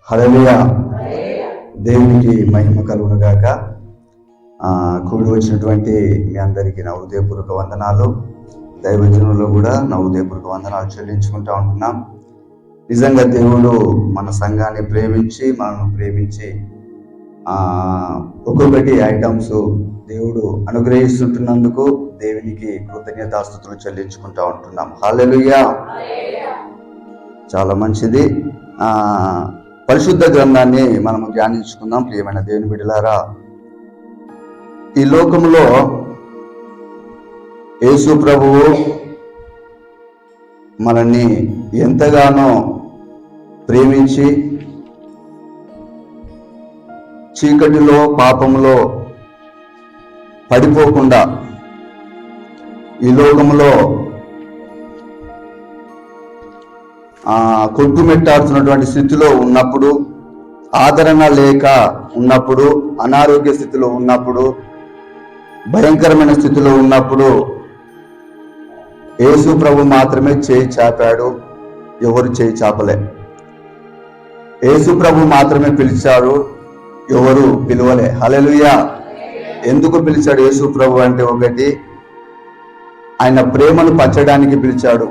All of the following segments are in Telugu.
హల్లెలూయా. దేవునికి మహిమ కలుగునుగాక. కూడి వచ్చినటువంటి మీ అందరికీ నా హృదయపూర్వక వందనాలు. దైవజనులు కూడా నా హృదయపూర్వక వందనాలు చెల్లించుకుంటా ఉంటున్నాం. నిజంగా దేవుడు మన సంఘాన్ని ప్రేమించి మనల్ని ప్రేమించి ఒక్కొక్కటి ఐటమ్స్ దేవుడు అనుగ్రహిస్తుంటున్నందుకు దేవునికి కృతజ్ఞతాస్తుతులు చెల్లించుకుంటా ఉంటున్నాం. హల్లెలూయా. చాలా మంచిది. పరిశుద్ధ గ్రంథాన్ని మనము ధ్యానించుకుందాం. ప్రియమైన దేవుని బిడ్డలారా, ఈ లోకములో యేసు ప్రభువు మనల్ని ఎంతగానో ప్రేమించి చీకటిలో పాపంలో పడిపోకుండా ఈ లోకములో కొట్టుమెట్టాడుతున్నటువంటి స్థితిలో ఉన్నప్పుడు, ఆదరణ లేక ఉన్నప్పుడు, అనారోగ్య స్థితిలో ఉన్నప్పుడు, భయంకరమైన స్థితిలో ఉన్నప్పుడు యేసు ప్రభు మాత్రమే చేయి చాపాడు. ఎవరు చేయి చాపలే. యేసు ప్రభు మాత్రమే పిలిచాడు, ఎవరు పిలువలే. హల్లెలూయా. ఎందుకు పిలిచాడు యేసు ప్రభు అంటే, ఒకటి ఆయన ప్రేమను పంచడానికి పిలిచాడు.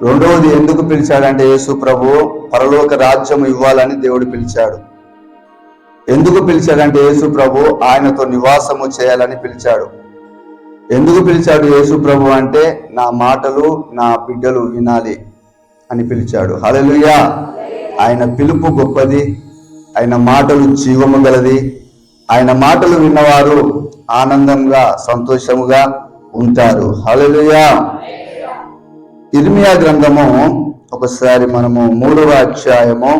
రెండవది ఎందుకు పిలిచాడంటే, యేసు ప్రభు పరలోక రాజ్యం ఇవ్వాలని దేవుడు పిలిచాడు. ఎందుకు పిలిచాడంటే, యేసు ప్రభు ఆయనతో నివాసము చేయాలని పిలిచాడు. ఎందుకు పిలిచాడు యేసు ప్రభు అంటే, నా మాటలు నా బిడ్డలు వినాలి అని పిలిచాడు. హల్లెలూయా. ఆయన పిలుపు గొప్పది, ఆయన మాటలు జీవము గలది. ఆయన మాటలు విన్నవారు ఆనందంగా సంతోషముగా ఉంటారు. హల్లెలూయా. ఇర్మియా గ్రంథము ఒకసారి మనము 3వ అధ్యాయము,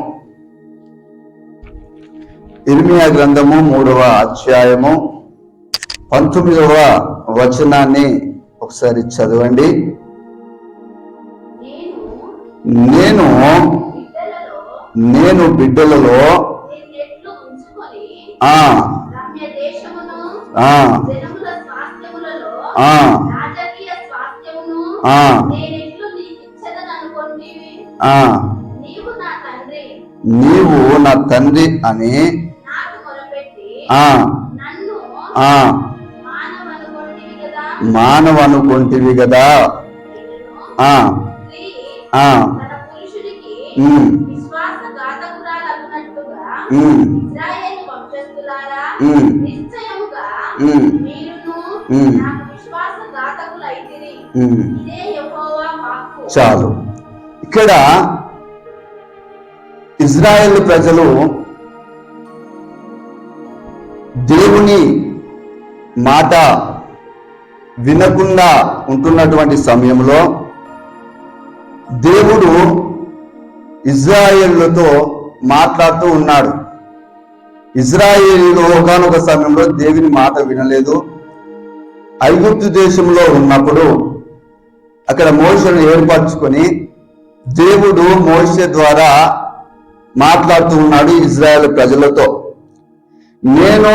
ఇర్మియా గ్రంథము 3వ అధ్యాయము 19వ వచనాన్ని ఒకసారి చదవండి. నేను బిడ్డలలో నీవు నా తండ్రి అని మానవనుకుంటివి కదా. చాలు. ఇక్కడ ఇజ్రాయేల్ ప్రజలు దేవుని మాట వినకుండా ఉంటున్నటువంటి సమయంలో దేవుడు ఇజ్రాయేలుతో మాట్లాడుతూ ఉన్నాడు. ఇజ్రాయేలీలు ఒకానొక సమయంలో దేవుని మాట వినలేదు. ఐగుప్తు దేశంలో ఉన్నప్పుడు అక్కడ మోషేను ఏర్పరచుకొని దేవుడు మోషే ద్వారా మాట్లాడుతూ ఉన్నాడు ఇజ్రాయేల్ ప్రజలతో. నేను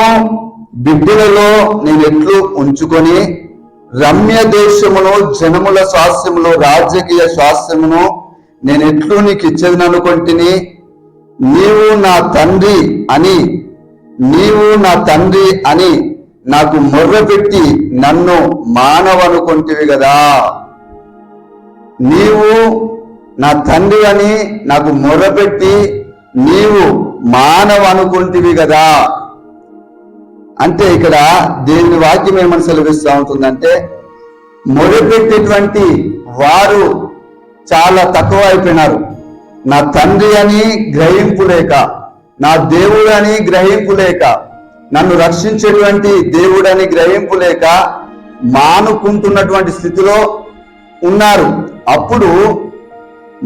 బిడ్డలలో నేను ఎట్లు ఉంచుకొని రమ్య దేశమును, జనముల స్వాస్థ్యమును, రాజకీయ స్వాస్థ్యమును నేను ఎట్లు నీకు ఇచ్చేదనుకుంటుని, నీవు నా తండ్రి అని నాకు మొర్రపెట్టి నన్ను మానవనుకుంటివి కదా. నీవు నా తండ్రి అని నాకు మొర్రపెట్టి నీవు మానవనుకుంటివి కదా. అంటే ఇక్కడ దేవుని వాక్యం ఏమని సెలవిస్తూ ఉంటుందంటే, మొరపెట్టేటువంటి వారు చాలా తక్కువ అయిపోయినారు. నా తండ్రి అని గ్రహింపు లేక, నా దేవుడు అని గ్రహింపు లేక, నన్ను రక్షించేటువంటి దేవుడు అని గ్రహింపు లేక మానుకుంటున్నటువంటి స్థితిలో ఉన్నారు. అప్పుడు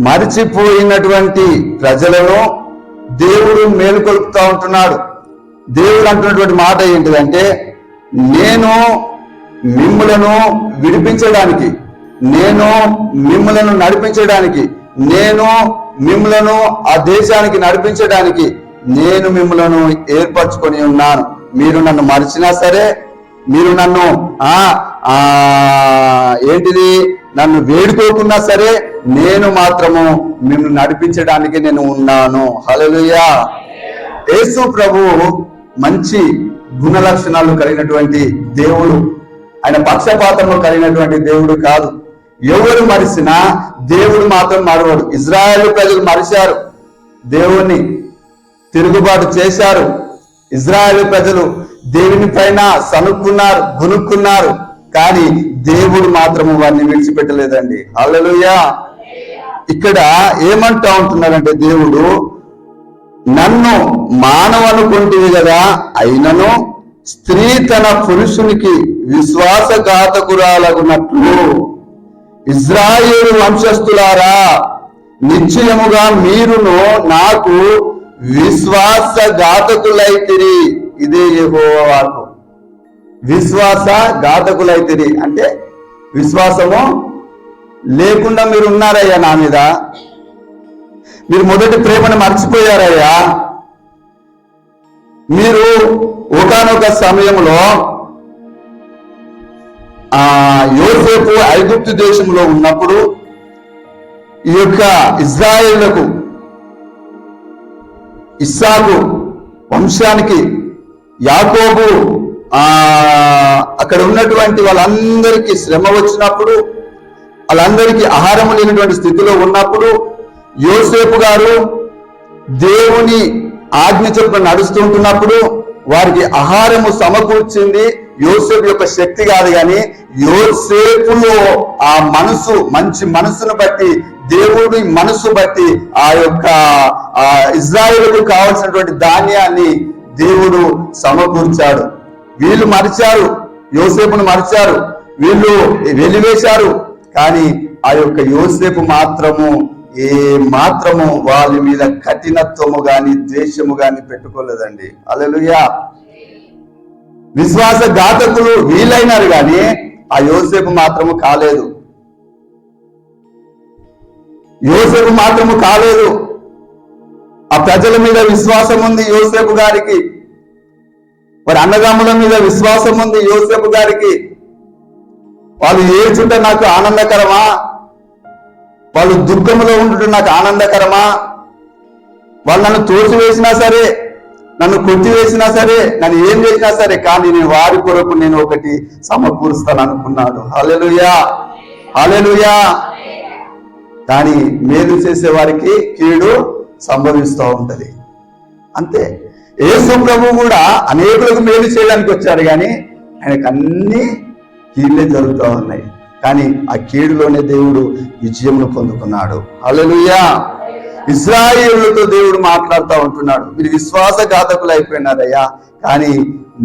మరిచిపోయినటువంటి ప్రజలను దేవుడు మేలుకొల్పుతా ఉంటున్నాడు. దేవుడు అంటున్నటువంటి మాట ఏంటిదంటే, నేను మిమ్ములను విడిపించడానికి, నేను మిమ్ములను నడిపించడానికి, నేను మిమ్ములను ఆ దేశానికి నడిపించడానికి నేను మిమ్ములను ఏర్పరచుకొని ఉన్నాను. మీరు నన్ను మరిచినా సరే, మీరు నన్ను నన్ను వేడుకోకున్నా సరే, నేను మాత్రము మిమ్మల్ని నడిపించడానికి నేను ఉన్నాను. హల్లెలూయా. యేసు ప్రభువు మంచి గుణ లక్షణాలు కలిగినటువంటి దేవుడు. ఆయన పక్షపాతము కలిగినటువంటి దేవుడు కాదు. ఎవరు మరిసినా దేవుడు మాత్రం మరవడు. ఇజ్రాయేలు ప్రజలు మరిచారు, దేవుణ్ణి తిరుగుబాటు చేశారు. ఇజ్రాయేలు ప్రజలు దేవుని పైన సనుక్కున్నారు, గునుక్కున్నారు, కానీ దేవుడు మాత్రము వారిని విడిచిపెట్టలేదండి. హల్లెలూయా. ఇక్కడ ఏమంటా ఉంటున్నారంటే, దేవుడు నన్ను మానవ అనుకుంటుంది కదా, అయినను స్త్రీ తన పురుషునికి విశ్వాసఘాతకురాలగునట్లు ఇజ్రాయేలు వంశస్థులారా, నిశ్చయముగా మీరును నాకు విశ్వాసఘాతకులైతిరి. ఇదే యెహోవా వాక్కు. విశ్వాసఘాతకులైతిరి అంటే విశ్వాసము లేకుండా మీరు ఉన్నారయ్యా నా మీద. మీరు మొదటి ప్రేమను మర్చిపోయారయ్యా. మీరు ఒకానొక సమయంలో యోసేపు ఐగుప్తు దేశంలో ఉన్నప్పుడు ఈ యొక్క ఇజ్రాయేలులకు, ఇస్సాకు వంశానికి, యాకోబు అక్కడ ఉన్నటువంటి వాళ్ళందరికీ శ్రమ వచ్చినప్పుడు, వాళ్ళందరికీ ఆహారం లేనటువంటి స్థితిలో ఉన్నప్పుడు యోసేపు గారు దేవుని ఆజ్ఞ చొప్పున నడుస్తుంటున్నప్పుడు వారికి ఆహారము సమకూర్చింది యోసేపు యొక్క శక్తి కాదు, కానీ యోసేపులో ఆ మనసు, మంచి మనసును బట్టి, దేవుడి మనసు బట్టి ఆ యొక్క ఇజ్రాయేలుకు కావాల్సినటువంటి ధాన్యాన్ని దేవుడు సమకూర్చాడు. వీళ్ళు మరిచారు, యోసేపును మరిచారు, వీళ్ళు వెలివేశారు, కానీ ఆ యొక్క యోసేపు మాత్రము మాత్రము వాళ్ళ మీద కఠినత్వము గాని ద్వేషము గాని పెట్టుకోలేదండి. హల్లెలూయా. విశ్వాసఘాతకులు వీలైనారు కానీ ఆ యోసేపు మాత్రము కాలేదు. యోసేపు మాత్రము కాలేదు. ఆ ప్రజల మీద విశ్వాసం ఉంది యోసేపు గారికి, వారి అన్నదమ్ముల మీద విశ్వాసం ఉంది యోసేపు గారికి. వాళ్ళు ఏడ్చుంటే నాకు ఆనందకరమా, వాళ్ళు దుఃఖంలో ఉంటుంటే నాకు ఆనందకరమా, వాళ్ళు నన్ను తోసివేసినా సరే, నన్ను కొట్టివేసినా సరే, నన్ను ఏం చేసినా సరే, కానీ నేను వారి కొరకు నేను ఒకటి సమకూరుస్తాను అనుకున్నాడు. హల్లెలూయా, హల్లెలూయా. కానీ మేలు చేసే వారికి కీడు సంభవిస్తూ ఉంటది. అంతే. యేసు ప్రభు కూడా అనేకులకు మేలు చేయడానికి వచ్చాడు, కానీ ఆయనకు అన్ని కీళ్ళే జరుగుతూ ఉన్నాయి. కానీ ఆ కీడులోనే దేవుడు విజయమును పొందుకున్నాడు. హల్లెలూయా. ఇశ్రాయేలుతో దేవుడు మాట్లాడుతూ ఉంటున్నాడు, మీరు విశ్వాసఘాతకులు అయిపోయినారయ్యా, కానీ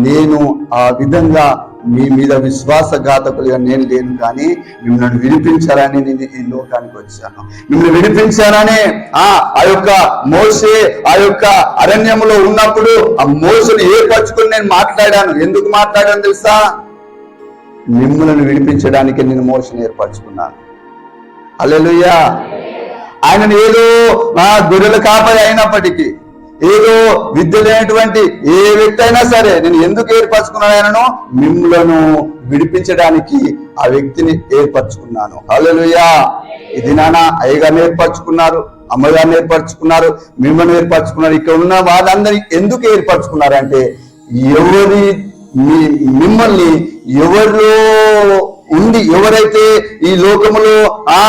నేను ఆ విధంగా మీ మీద విశ్వాసఘాతకులుగా నేను లేను, కానీ మిమ్మల్ని విడిపించాలని నేను ఈ లోకానికి వచ్చాను. మిమ్మల్ని విడిపించాలని ఆ యొక్క మోషే ఆ యొక్క అరణ్యంలో ఉన్నప్పుడు ఆ మోషను ఏర్పరచుకుని నేను మాట్లాడాను. ఎందుకు మాట్లాడాను తెలుసా? మిమ్మల్ని విడిపించడానికి నేను మోషను ఏర్పరచుకున్నాను. హల్లెలూయా. ఆయనను ఏదో గొర్రెల కాపరి అయినప్పటికీ, ఏదో విద్య లేనటువంటి ఏ వ్యక్తి అయినా సరే, నేను ఎందుకు ఏర్పరచుకున్నాను? ఆయనను మిమ్మలను విడిపించడానికి ఆ వ్యక్తిని ఏర్పరచుకున్నాను. హల్లెలూయా. ఇది నాన్న అయ్యగారిని ఏర్పరచుకున్నారు, అమ్మగారిని ఏర్పరచుకున్నారు, మిమ్మల్ని ఏర్పరచుకున్నారు. ఇక్కడ ఉన్న వాళ్ళందరినీ ఎందుకు ఏర్పరచుకున్నారంటే, మిమ్మల్ని ఎవరిలో ఉండి, ఎవరైతే ఈ లోకములో ఆ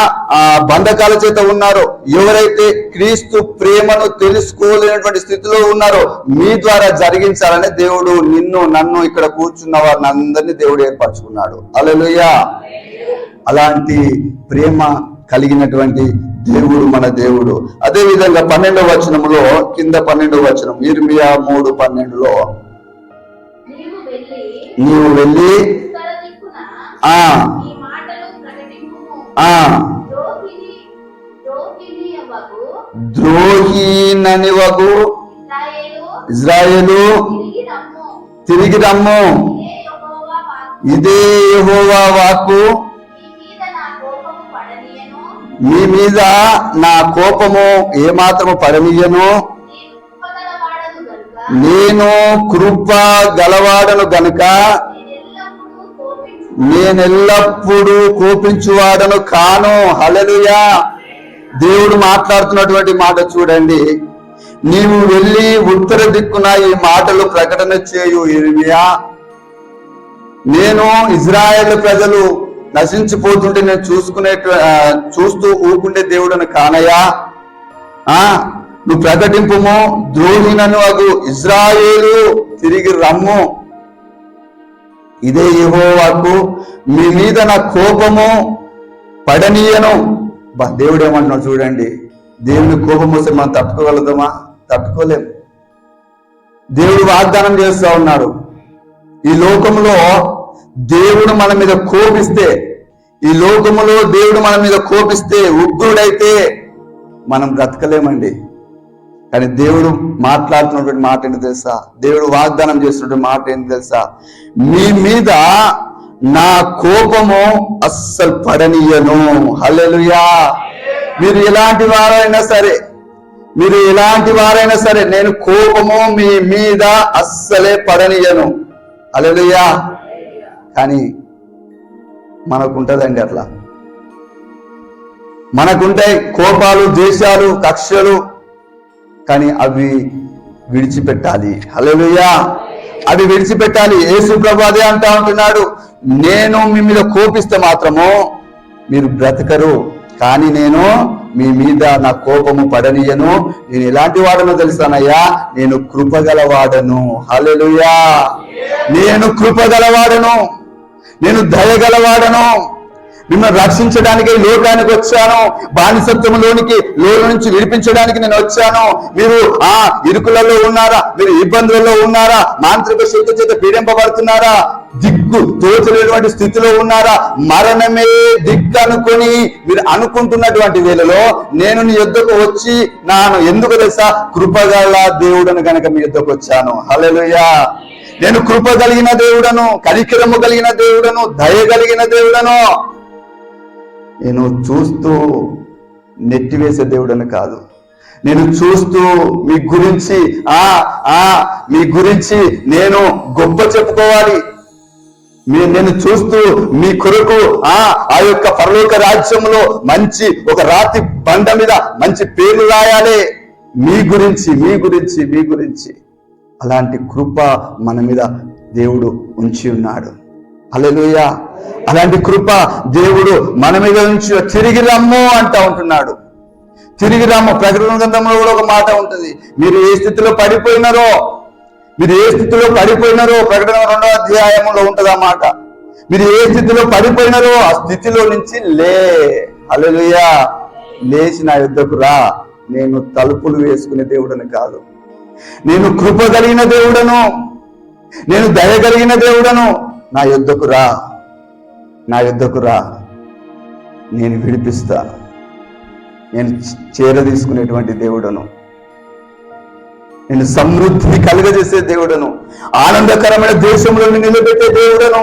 బంధకాల చేత ఉన్నారో, ఎవరైతే క్రీస్తు ప్రేమను తెలుసుకోలేనటువంటి స్థితిలో ఉన్నారో, మీ ద్వారా జరిగించాలని దేవుడు నిన్ను, నన్ను, ఇక్కడ కూర్చున్న వారిని అందరినీ దేవుడు ఏర్పరచుకున్నాడు. హల్లెలూయా. అలాంటి ప్రేమ కలిగినటువంటి దేవుడు మన దేవుడు. అదే విధంగా 12వ వచనములో, కింద 12వ వచనం, ఇర్మియా 3:12లో, నీవు వెళ్ళి ద్రోహిననివగు ఇజ్రాయేలు తిరిగి రమ్ము, ఇదే యెహోవా వాక్కు, మీ మీద నా కోపము ఏమాత్రము పడనీయను, నేను కృప గలవాడను గనుక నేనెల్లప్పుడూ కోపించువాడను కాను. హల్లెలూయా. దేవుడు మాట్లాడుతున్నటువంటి మాట చూడండి. నీవు వెళ్ళి ఉత్తర దిక్కున ఈ మాటలు ప్రకటన చేయు యిర్మీయా. నేను ఇజ్రాయేల్ ప్రజలు నశించిపోతుంటే నేను చూస్తూ ఊకుండే దేవుడను కానయ్యా. నువ్వు ప్రకటింపుము, ద్రోహినను అగు ఇజ్రాయేలు తిరిగి రమ్ము, ఇదే యెహోవాకు మీ మీద నా కోపము పడనీయను. దేవుడు ఏమంటున్నాడు చూడండి. దేవుని కోపం వస్తే మనం తట్టుకోగలుగుతామా? తట్టుకోలేం. దేవుడు వాగ్దానం చేస్తూ ఉన్నాడు, ఈ లోకంలో దేవుడు మన మీద కోపిస్తే, ఈ లోకములో దేవుడు మన మీద కోపిస్తే, ఉగ్రుడైతే మనం బ్రతకలేమండి. కానీ దేవుడు మాట్లాడుతున్నటువంటి మాట ఏంటి తెలుసా? దేవుడు వాగ్దానం చేస్తున్నటువంటి మాట ఏంటి తెలుసా? మీ మీద నా కోపము అస్సలు పడనీయను. హల్లెలూయా. మీరు ఎలాంటి వారైనా సరే, నేను కోపము మీ మీద అస్సలే పడనీయను. హల్లెలూయా. కానీ మనకుంటదండి అట్లా. మనకుంటాయి కోపాలు, ద్వేషాలు, కక్షలు, కానీ అవి విడిచిపెట్టాలి. హల్లెలూయా. అవి విడిచిపెట్టాలి. యేసు ప్రభువు అదే అంటా ఉంటున్నాడు, నేను మీ మీద కోపిస్తే మాత్రము మీరు బ్రతకరు, కానీ నేను మీ మీద నా కోపము పడనీయను. నేను ఎలాంటి వాడనో తెలుసానయ్యా? నేను కృపగలవాడను. హల్లెలూయా. నేను కృపగలవాడను, నేను దయగలవాడను. మిమ్మల్ని రక్షించడానికి లోకానికి వచ్చాను, బానిసత్వంలోనికి లోన నుంచి విడిపించడానికి నేను వచ్చాను. మీరు ఇరుకులలో ఉన్నారా? మీరు ఇబ్బందులలో ఉన్నారా? మాంత్రిక శక్తి చేత పీడింపబడుతున్నారా? దిక్కు తోచలేటువంటి స్థితిలో ఉన్నారా? మరణమే దిక్కు అనుకొని మీరు అనుకుంటున్నటువంటి వేళలో నేను నీ యొద్దకు వచ్చి నాను ఎందుకు తెలుసా? కృపగల దేవుడను గనక మీ యొద్దకు వచ్చాను. హల్లెలూయా. నేను కృప కలిగిన దేవుడను, కనికరము కలిగిన దేవుడను, దయ కలిగిన దేవుడను. నేను చూస్తూ నెట్టివేసే దేవుడని కాదు. నేను చూస్తూ మీ గురించి నేను గొప్ప చెప్పుకోవాలి. నేను చూస్తూ మీ కొరకు ఆ యొక్క పరలోక రాజ్యంలో మంచి ఒక రాతి బండ మీద మంచి పేరు రాయాలి. మీ గురించి అలాంటి కృప మన మీద దేవుడు ఉంచి ఉన్నాడు. హల్లెలూయా. అలాంటి కృప దేవుడు మన మీద ఉంచి తిరిగి రమ్ము అంటా ఉంటున్నాడు. తిరిగి రమ్ము. ప్రకటన గ్రంథంలో కూడా ఒక మాట ఉంటుంది, మీరు ఏ స్థితిలో పడిపోయినారో ప్రకటన 2వ అధ్యాయంలో ఉంటుంది ఆ మాట. మీరు ఏ స్థితిలో పడిపోయినారో ఆ స్థితిలో నుంచి హల్లెలూయా, లేచి నా యుద్ధకు రా. నేను తలుపులు వేసుకునే దేవుడని కాదు, నేను కృప కలిగిన దేవుడను, నేను దయ కలిగిన దేవుడను. నా యుద్ధకు రా, నేను విడిపిస్తాను. నేను చేరదీసుకునేటువంటి దేవుడను, నేను సమృద్ధిని కలుగజేసే దేవుడను, ఆనందకరమైన దేశంలో నిలబెట్టే దేవుడను,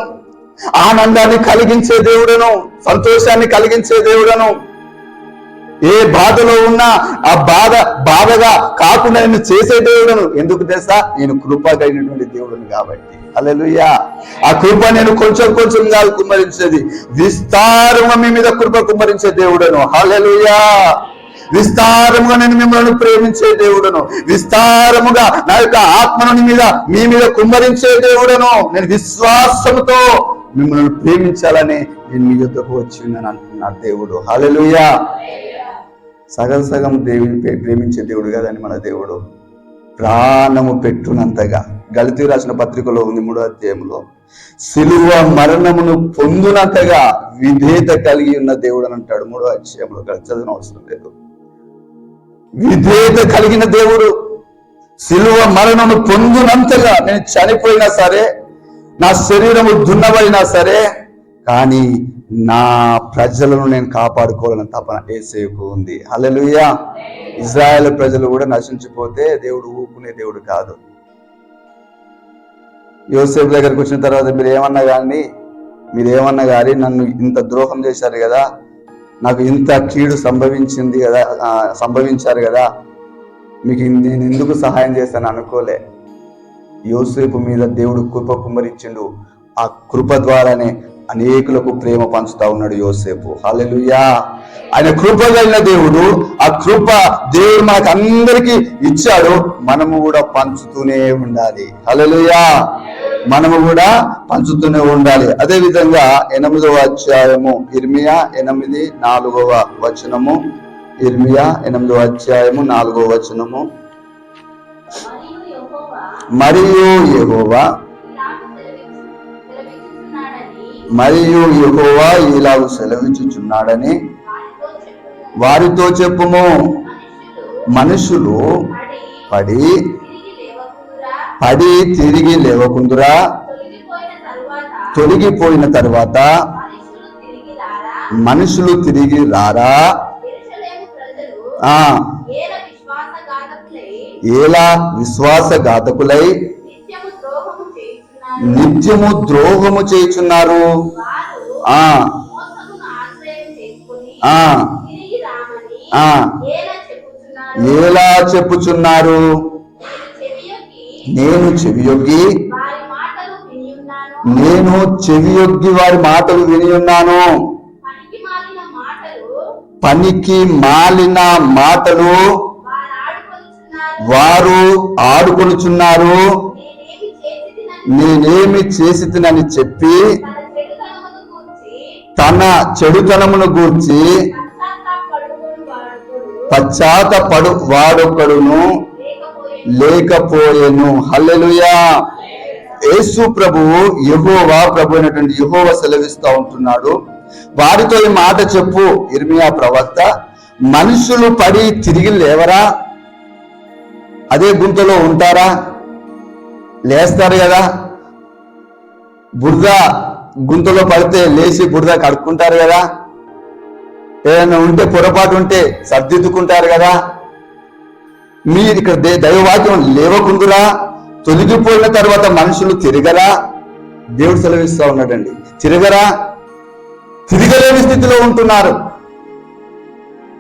ఆనందాన్ని కలిగించే దేవుడను, సంతోషాన్ని కలిగించే దేవుడను. ఏ బాధలో ఉన్నా ఆ బాధగా కాకుండా నేను చేసే దేవుడను. ఎందుకు తెలుసా? నేను కృప కలిగినటువంటి దేవుడను కాబట్టి. హల్లెలూయా. ఆ కృప నేను కొంచెం కాదు కుమ్మరించేది, విస్తారంగా మీ మీద కృప కుమ్మరించే దేవుడను. హల్లెలూయా. విస్తారముగా నేను మిమ్మల్ని ప్రేమించే దేవుడను, విస్తారముగా నా యొక్క ఆత్మను మీ మీద కుమ్మరించే దేవుడను. నేను విశ్వాసముతో మిమ్మల్ని ప్రేమించాలని నేను మీ యొద్దకు వచ్చి ఉన్నాను అంటున్నాడు దేవుడు. హల్లెలూయా. సగం దేవుని ప్రేమించే దేవుడు కదండి మన దేవుడు. ప్రాణము పెట్టునంతగా, గళితీ రాసిన పత్రికలో ఉంది 3వ అధ్యాయంలో, సిలువ మరణమును పొందునంతగా విధేయత కలిగి ఉన్న దేవుడు అని అంటాడు 3వ అధ్యాయంలో. చదివిన అవసరం లేదు. విధేయత కలిగిన దేవుడు. సిలువ మరణము పొందునంతగా నేను చనిపోయినా సరే, నా శరీరము దున్నబడినా సరే, కానీ నా ప్రజలను నేను కాపాడుకోవాలని తపన యేసుకు ఉంది. హల్లెలూయా. ఇజ్రాయేల్ ప్రజలు కూడా నశించిపోతే దేవుడు ఊపుకునే దేవుడు కాదు. యోసేపు దగ్గరకు వచ్చిన తర్వాత మీరు ఏమన్నా కానీ నన్ను ఇంత ద్రోహం చేశారు కదా, నాకు ఇంత కీడు సంభవించారు కదా, మీకు నేను ఎందుకు సహాయం చేస్తాను అనుకోలే. యోసేపు మీద దేవుడు కృప కుమ్మరించిండు. ఆ కృప ద్వారానే అనేకులకు ప్రేమ పంచుతా ఉన్నాడు యోసేపు. హల్లెలూయా. ఆయన కృప కలిగిన దేవుడు. ఆ కృప దేవుడు మనకు అందరికీ ఇచ్చాడు. మనము కూడా పంచుతూనే ఉండాలి. హల్లెలూయా. మనము కూడా పంచుతూనే ఉండాలి. అదే విధంగా 8వ అధ్యాయము ఇర్మియా 8:4 వచనము. ఇర్మియా 8వ అధ్యాయము 4వ వచనము. మరియు యెహోవా ఇలాగ సెలవిచ్చుచున్నాడని వారితో చెప్పుము. మనుషులు పడి తిరిగి లేవకుందురా. తొలగిపోయిన తరువాత మనుషులు తిరిగి రారా. ఎలా విశ్వాసఘాతకులై నిత్యము ద్రోహము చేయుచున్నారు. ఎలా చెప్పుచున్నారు. నేను చెవియొగ్గి వారి మాటలు విని ఉన్నాను. పనికి మాలిన మాటలు వారు ఆడుకొనుచున్నారు. నేనేమి చేసితినని చెప్పి తన చెడుతనమును గూర్చి పశ్చాత్తపడు వాడొకడును లేకపోయెను. హల్లెలూయా. యేసు ప్రభువు యెహోవా ప్రభు అయినటువంటి యెహోవా సెలవిస్తా ఉంటున్నాడు. వారితో ఈ మాట చెప్పు ఇర్మియా ప్రవక్త. మనుషులు పడి తిరిగి లేవరా? అదే గుంతలో ఉంటారా? లేస్తారు కదా. బురద గుంతలో పడితే లేచి బురద కడుక్కుంటారు కదా. ఏదైనా ఉంటే పొరపాటు ఉంటే సర్దిద్దుకుంటారు కదా. మీరు ఇక్కడ దైవవాక్యం లేవకుందురా. తొలగిపోయిన తర్వాత మనుషులు తిరగరా. దేవుడు సెలవిస్తా ఉన్నాడండి. తిరగరా. తిరగలేని స్థితిలో ఉంటున్నారు.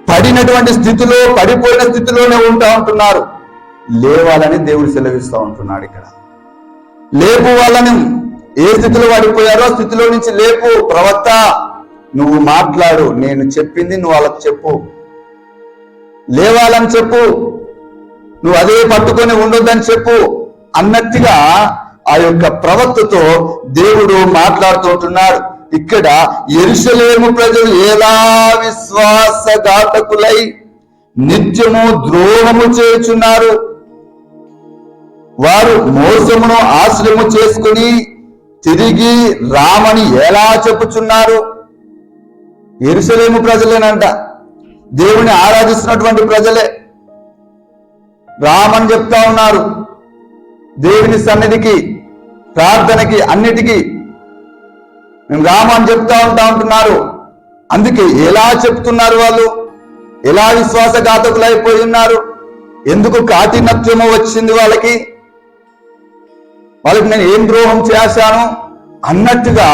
పడినటువంటి స్థితిలో పడిపోయిన స్థితిలోనే ఉంటున్నారు. లేవాలని దేవుడు సెలవిస్తా ఉంటున్నాడు. ఇక్కడ లేపు వాళ్ళని. ఏ స్థితిలో పడిపోయారో స్థితిలో నుంచి లేపు. ప్రవక్త నువ్వు మాట్లాడు. నేను చెప్పింది నువ్వు వాళ్ళకి చెప్పు. లేవాలని చెప్పు. నువ్వు అదే పట్టుకొని ఉండొద్దని చెప్పు అన్నట్టుగా ఆ యొక్క ప్రవక్తతో దేవుడు మాట్లాడుతుంటున్నాడు. ఇక్కడ యెరూషలేము ప్రజలు ఎలా విశ్వాసఘాతకులై నిత్యము ద్రోహము చేయుచున్నారు. వారు మోసమును ఆశ్రయము చేసుకుని తిరిగి రామని ఎలా చెప్పుచున్నారు. యెరూషలేము ప్రజలేనంట. దేవుని ఆరాధిస్తున్నటువంటి ప్రజలే రామని చెప్తా ఉన్నారు. దేవుని సన్నిధికి, ప్రార్థనకి, అన్నిటికీ మేము రామని చెప్తా ఉంటున్నారు. అందుకే ఎలా చెప్తున్నారు వాళ్ళు? ఎలా విశ్వాసఘాతకులు అయిపోయి ఉన్నారు? ఎందుకు కాఠిన్యత్వము వచ్చింది వాళ్ళకి? నేను ఏం ద్రోహం చేశాను అన్నట్టుగా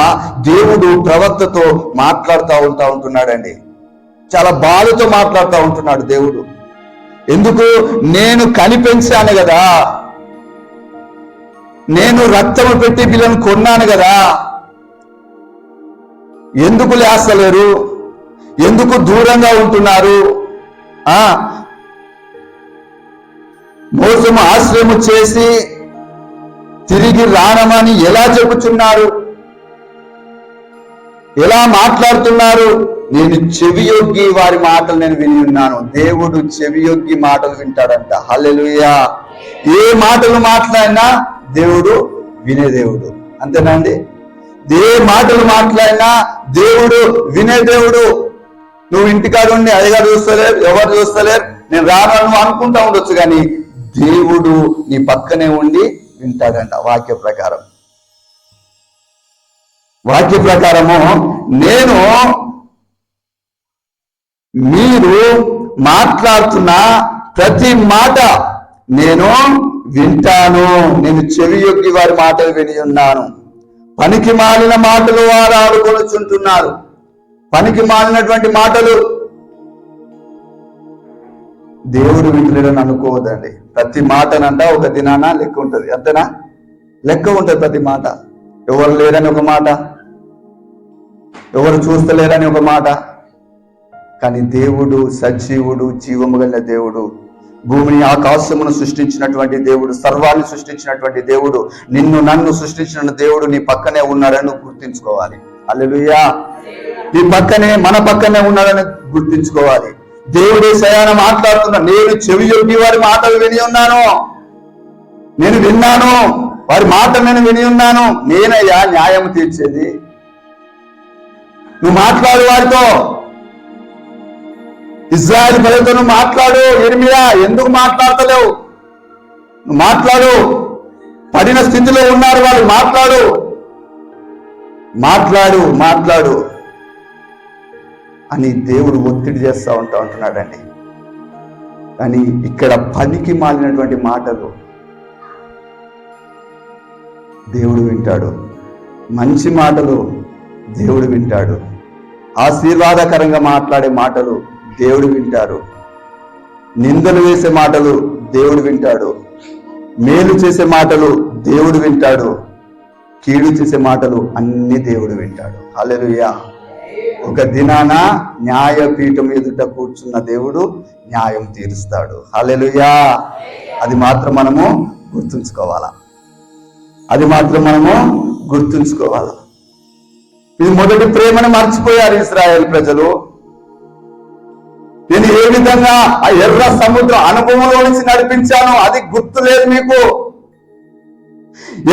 దేవుడు ప్రవక్తతో మాట్లాడుతూ ఉంటున్నాడండి. చాలా బాధతో మాట్లాడుతూ ఉంటున్నాడు దేవుడు. ఎందుకు? నేను కనిపెంచాను కదా, నేను రక్తము పెట్టి వీళ్ళను కొన్నాను కదా, ఎందుకు లేస్తలేరు? ఎందుకు దూరంగా ఉంటున్నారు? మోసము ఆశ్రయము చేసి తిరిగి రానమని ఎలా చెప్పుచున్నారు? ఎలా మాట్లాడుతున్నారు? నేను చెవియొగ్గి వారి మాటలు నేను విని ఉన్నాను. దేవుడు చెవియొగ్గి మాటలు వింటాడంట. హల్లెలూయా. ఏ మాటలు మాట్లాడినా దేవుడు వినే దేవుడు. అంతేనా అండి? ఏ మాటలు మాట్లాడినా దేవుడు వినే దేవుడు. నువ్వు ఇంటికాడ ఉండి అయ్యగారు చూస్తలేరు, ఎవరు చూస్తలేరు, నేను రాను అనుకుంటా ఉండొచ్చు, కానీ దేవుడు నీ పక్కనే ఉండి వింటాడంట. వాక్య ప్రకారము నేను మీరు మాట్లాడుతున్న ప్రతి మాట నేను వింటాను. నేను చెవియొగ్గి వారి మాటలు విని ఉన్నాను. పనికి మాలిన మాటలు వారు ఆడుకొనుచుంటున్నారు. పనికి మాలినటువంటి మాటలు దేవుడు వింటలేడని అనుకోవద్దండి. ప్రతి మాటనంట ఒక దినాన లెక్క ఉంటుంది. అంతేనా? లెక్క ఉంటుంది ప్రతి మాట. ఎవరు లేరని ఒక మాట, ఎవరు చూస్తలేరని ఒక మాట. కానీ దేవుడు సజీవుడు, జీవము కలిగిన దేవుడు, భూమిని ఆకాశమును సృష్టించినటువంటి దేవుడు, సర్వాన్ని సృష్టించినటువంటి దేవుడు, నిన్ను నన్ను సృష్టించిన దేవుడు నీ పక్కనే ఉన్నాడని నువ్వు గుర్తించుకోవాలి. హల్లెలూయా. నీ పక్కనే, మన పక్కనే ఉన్నాడని గుర్తించుకోవాలి. దేవుడే స్వయాన మాట్లాడుతున్నా. నేను చెవి యొగ్గి వారి మాటలు విని ఉన్నాను, నేను విన్నాను, వారి మాట నేను విని ఉన్నాను. నేనయ్యా న్యాయం తీర్చేది. నువ్వు మాట్లాడు వారితో, ఇజ్రాయెల్ ప్రజలతో నువ్వు మాట్లాడు. యిర్మీయా ఎందుకు మాట్లాడతలేవు? నువ్వు మాట్లాడు. పడిన స్థితిలో ఉన్నారు వాళ్ళు, మాట్లాడు మాట్లాడు మాట్లాడు అని దేవుడు ఒత్తిడి చేస్తూ ఉంటున్నాడండి. కానీ ఇక్కడ పనికి మాలినటువంటి మాటలు దేవుడు వింటాడు, మంచి మాటలు దేవుడు వింటాడు, ఆశీర్వాదకరంగా మాట్లాడే మాటలు దేవుడు వింటాడు, నిందలు వేసే మాటలు దేవుడు వింటాడు, మేలు చేసే మాటలు దేవుడు వింటాడు, కీడు చేసే మాటలు అన్ని దేవుడు వింటాడు. హల్లెలూయా. ఒక దినాన న్యాయపీఠం ఎదుట కూర్చున్న దేవుడు న్యాయం తీరుస్తాడు. హల్లెలూయా. అది మాత్రం మనము గుర్తుంచుకోవాలా, అది మాత్రం మనము గుర్తుంచుకోవాలా. ఇది మొదటి ప్రేమను మర్చిపోయారు ఇశ్రాయేలు ప్రజలు. నేను ఏ విధంగా ఆ ఎర్ర సముద్రం అనుభవంలో నుంచి నడిపించాను అది గుర్తులేదు మీకు.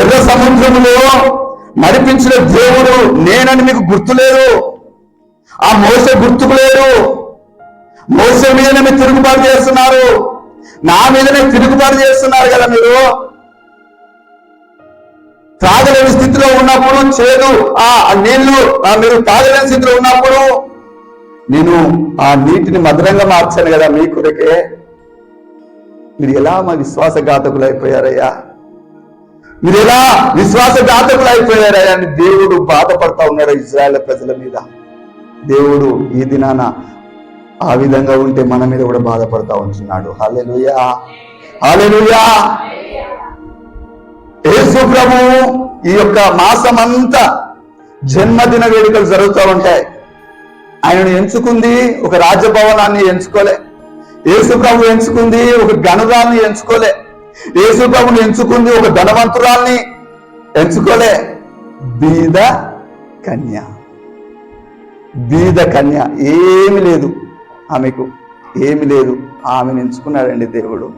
ఎర్ర సముద్రంలో నడిపించిన దేవుడు నేనని మీకు గుర్తులేదు. ఆ మోసే గుర్తుకు లేదు. మోసే మీదనే మీరు తిరుగుబాటు చేస్తున్నారు, నా మీదనే తిరుగుబాటు చేస్తున్నారు కదా. మీరు తాగలేని స్థితిలో ఉన్నప్పుడు చేదు ఆ నీళ్లు మీరు తాగలేని స్థితిలో ఉన్నప్పుడు నేను ఆ నీటిని మధురంగా మార్చాను కదా మీ కొరకే. మీరు ఎలా మా విశ్వాసఘాతకులు అయిపోయారయ్యా, మీరు ఎలా విశ్వాసఘాతకులు అయిపోయారయ్యా అని దేవుడు బాధపడతా ఉన్నాడు ఇశ్రాయేలు ప్రజల మీద. దేవుడు ఈ దినాన ఆ విధంగా ఉంటే మన మీద కూడా బాధపడతా ఉంటున్నాడు. హల్లెలూయా, హల్లెలూయా. యేసు ప్రభువు ఈ యొక్క మాసం అంతా జన్మదిన వేడుకలు జరుగుతూ ఉంటాయి. ఆయనను ఎంచుకుంది ఒక రాజభవనాన్ని ఎంచుకోలే. యేసు ప్రభు ఎంచుకుంది ఒక గనురాల్ని ఎంచుకోలే. యేసు ప్రభుని ఎంచుకుంది ఒక ధనవంతురాల్ని ఎంచుకోలే. బీద కన్య, బీద కన్య, ఏమి లేదు ఆమెకు, ఏమి లేదు. ఆమెను ఎంచుకున్నాడండి దేవుడు.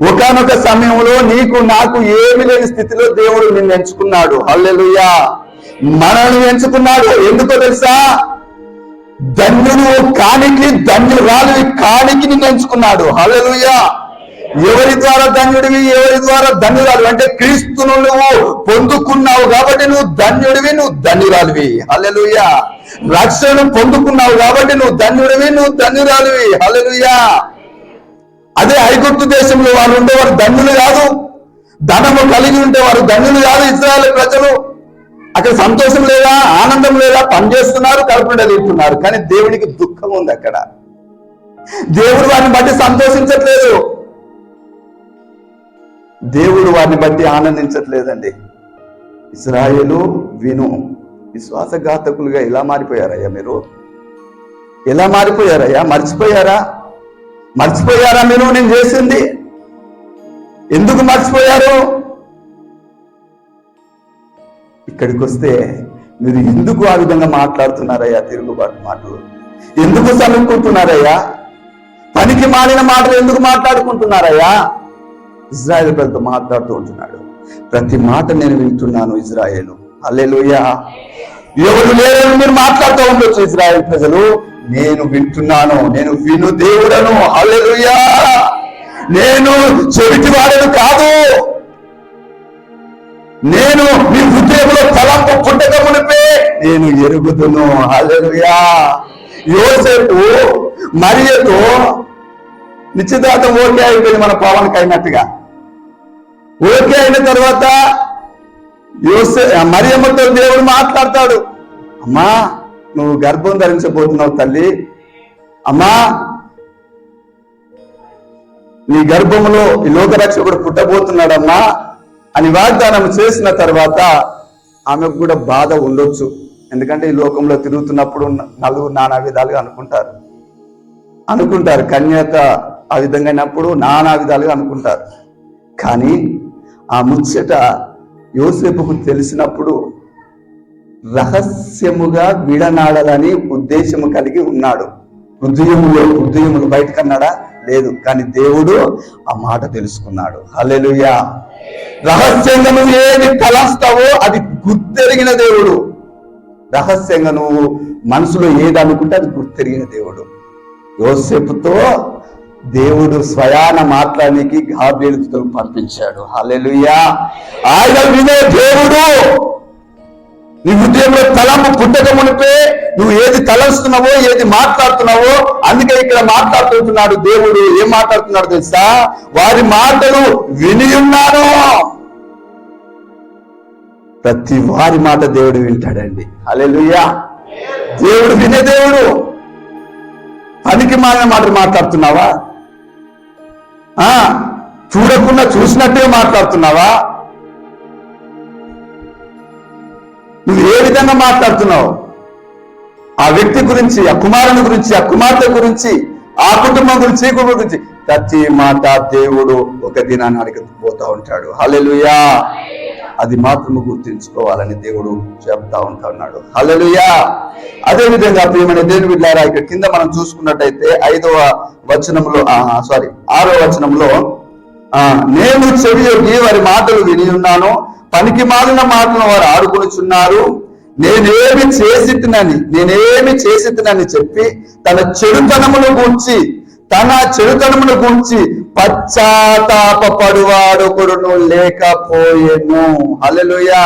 ఒకానొక సమయంలో నీకు నాకు ఏమి లేని స్థితిలో దేవుడు నిన్ను ఎంచుకున్నాడు. హల్లెలూయా. మనల్ని ఎంచుకున్నాడు. ఎందుకో తెలుసా? ధన్యుడు కానికి, ధన్యురాలు కానికి నిన్ను ఎంచుకున్నాడు. హల్లెలూయా. ఎవరి ద్వారా ధన్యుడివి, ఎవరి ద్వారా ధన్యురాలు అంటే క్రీస్తును నువ్వు పొందుకున్నావు కాబట్టి నువ్వు ధన్యుడివి, నువ్వు ధన్యురాలివి. హల్లెలూయా. రక్షణ పొందుకున్నావు కాబట్టి నువ్వు ధన్యుడివి, నువ్వు ధన్యురాలివి. హల్లెలూయా. అదే ఐగుప్తు దేశంలో వాళ్ళు ఉండేవారు ధన్యులు కాదు, ధనము కలిగి ఉంటే వారు ధన్యులు కాదు ఇశ్రాయేలు ప్రజలు. అక్కడ సంతోషం లేదా, ఆనందం లేదా, పనిచేస్తున్నారు, కడుపుండ తింటున్నారు. కానీ దేవునికి దుఃఖం ఉంది అక్కడ. దేవుడు వారిని బట్టి సంతోషించట్లేదు, దేవుడు వారిని బట్టి ఆనందించట్లేదండి. ఇశ్రాయేలు విను, విశ్వాసఘాతకులుగా ఎలా మారిపోయారయ్యా మీరు? ఎలా మారిపోయారయ్యా? మర్చిపోయారా మీరు నేను చేసింది? ఎందుకు మర్చిపోయారు? ఇక్కడికి వస్తే మీరు ఎందుకు ఆ విధంగా మాట్లాడుతున్నారయ్యా? తిరుగుబాటు మాటలు ఎందుకు చదువుకుంటున్నారయ్యా? పనికి మాలిన మాటలు ఎందుకు మాట్లాడుకుంటున్నారయ్యా? ఇజ్రాయేలు ప్రజలతో మాట్లాడుతూ ఉంటున్నాడు. ప్రతి మాట నేను వింటున్నాను ఇజ్రాయేలు. హల్లెలూయా. ఎవరు లేరని మీరు మాట్లాడుతూ ఉండొచ్చు ఇజ్రాయేలు ప్రజలు, నేను వింటున్నాను, నేను విను దేవుడను. హల్లెలూయా. నేను చెవిటి వాడను కాదు, నేను మీ హృదయంలో తలంపు పుట్టక మునిపే నేను ఎరుగుదును. హల్లెలూయా. యోసేపు మరియతో నిశ్చితార్థం ఓకే అయిపోయింది, మన పవన్కి అయినట్టుగా. ఓకే అయిన తర్వాత మరియమ్మతో దేవుడు మాట్లాడతాడు. అమ్మా నువ్వు గర్భం ధరించబోతున్నావు తల్లి, అమ్మా నీ గర్భంలో ఈ లోకరక్షకుడు పుట్టబోతున్నాడమ్మా అని వాగ్దానం చేసిన తర్వాత ఆమెకు కూడా బాధ ఉండొచ్చు. ఎందుకంటే ఈ లోకంలో తిరుగుతున్నప్పుడు నలుగురు నానా విధాలుగా అనుకుంటారు. కన్యక ఆ విధంగా అయినప్పుడు నానా విధాలుగా అనుకుంటారు. కానీ ఆ ముచ్చట యోసేపుకు తెలిసినప్పుడు రహస్యముగా విడనాడాలని ఉద్దేశము కలిగి ఉన్నాడు. హృదయములు బయటకన్నాడా? లేదు. కానీ దేవుడు ఆ మాట తెలుసుకున్నాడు. హల్లెలూయా. రహస్యంగా నువ్వు ఏది తలస్తావో అది గుర్తెరిగిన దేవుడు. రహస్యంగా నువ్వు మనసులో ఏది అనుకుంటే అది గుర్తెరిగిన దేవుడు. యోసేపుతో దేవుడు స్వయాన మాట్లాడడానికి గాబ్రియేలు దూతను పంపించాడు. హల్లెలూయా. ఆయన వినే దేవుడు. నీ హృదయంలో తలంపు పుట్టక మునిపే నువ్వు ఏది తలస్తున్నావో, ఏది మాట్లాడుతున్నావో, అందుకే ఇక్కడ మాట్లాడుతున్నాడు దేవుడు. ఏం మాట్లాడుతున్నాడు తెలుసా? వారి మాటలు విని ఉన్నాను. ప్రతి వారి మాట దేవుడు వింటాడండి. హల్లెలూయా. దేవుడు వినే దేవుడు. పనికి మాలిన మాటలు మాట్లాడుతున్నావా? చూడకుండా చూసినట్టుగా మాట్లాడుతున్నావా? నువ్వు ఏ విధంగా మాట్లాడుతున్నావు? ఆ వ్యక్తి గురించి, ఆ కుమారుని గురించి, ఆ కుమార్తె గురించి, ఆ కుటుంబం గురించి, ఈ కుటుంబం గురించి ప్రతి మాట దేవుడు ఒక దినాన్ని అడగపోతా ఉంటాడు. హల్లెలూయా. అది మాత్రము గుర్తించుకోవాలని దేవుడు చెప్తా ఉన్నాడు. హల్లెలూయా. అదే విధంగా ప్రియమైన దేవుని బిడ్డలారా, ఇక్కడ కింద మనం చూసుకున్నట్టయితే 6వ వచనంలో నేను చెవియొగ్గి వారి మాటలు విని ఉన్నాను, పనికి మాలిన మాటలను వారు ఆడుకొనుచున్నారు. నేనేమి చేసినని చెప్పి తన చెడుతనమును గూర్చి పశ్చాత్తాపపడువాడొకడును లేకపోయెను. హల్లెలూయా.